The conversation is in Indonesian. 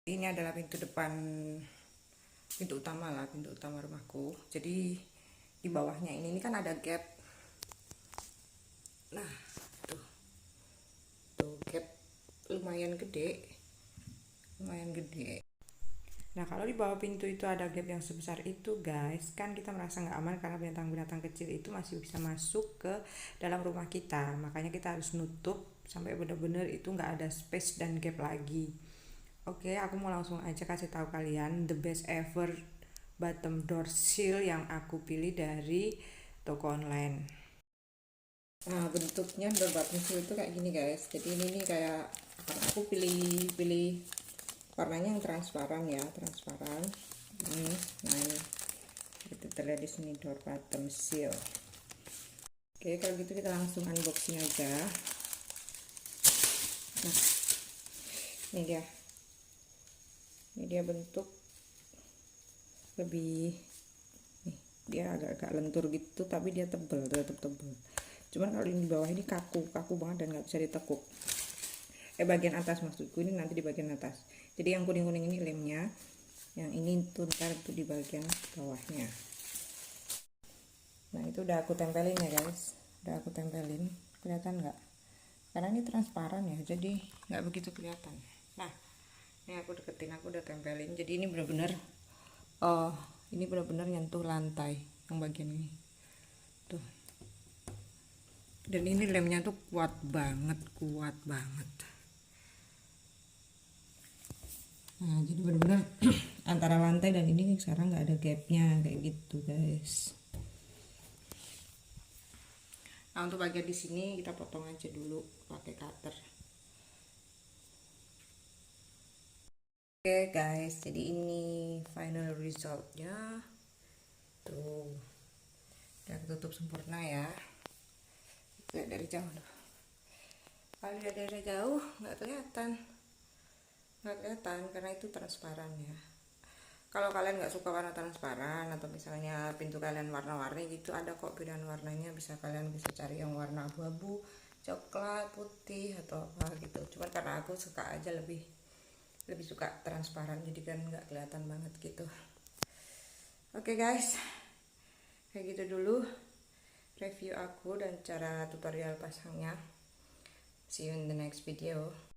Ini adalah pintu utama rumahku. Jadi di bawahnya ini kan ada gap. Nah, tuh gap lumayan gede. Nah, kalau di bawah pintu itu ada gap yang sebesar itu, guys, kan kita merasa nggak aman karena binatang-binatang kecil itu masih bisa masuk ke dalam rumah kita. Makanya kita harus nutup sampai benar-benar itu nggak ada space dan gap lagi. Oke, aku mau langsung aja kasih tahu kalian the best ever bottom door seal yang aku pilih dari toko online. Nah, bentuknya door bottom seal itu kayak gini, guys. Jadi ini nih kayak aku pilih warnanya yang transparan ya, transparan. Nah ini itu terlihat di sini door bottom seal. Oke, kalau gitu kita langsung unboxing aja. Nah, ini dia bentuk lebih nih, dia agak-agak lentur gitu tapi dia tetap tebel. Cuman kalau di bawah ini kaku banget dan nggak bisa ditekuk. Bagian atas maksudku, ini nanti di bagian atas. Jadi yang kuning-kuning ini lemnya, yang ini tuh ntar tuh di bagian bawahnya. Nah itu udah aku tempelin ya guys, kelihatan nggak? Karena ini transparan ya, jadi nggak begitu kelihatan. Nah ini aku deketin, aku udah tempelin. Jadi ini benar-benar nyentuh lantai yang bagian ini tuh. Dan ini lemnya tuh kuat banget. Nah jadi benar-benar antara lantai dan ini sekarang nggak ada gapnya kayak gitu guys. Nah untuk bagian di sini kita potong aja dulu pakai cutter. Oke guys, jadi ini final resultnya tuh, udah tutup sempurna ya. Lihat dari jauh loh. Kalau lihat dari jauh nggak kelihatan karena itu transparan ya. Kalau kalian nggak suka warna transparan atau misalnya pintu kalian warna-warni gitu, ada kok pilihan warnanya, kalian bisa cari yang warna abu-abu, coklat, putih atau apa gitu. Cuman karena aku suka aja lebih suka transparan, jadi kan nggak kelihatan banget gitu. Oke guys, kayak gitu dulu review aku dan cara tutorial pasangnya. See you in the next video.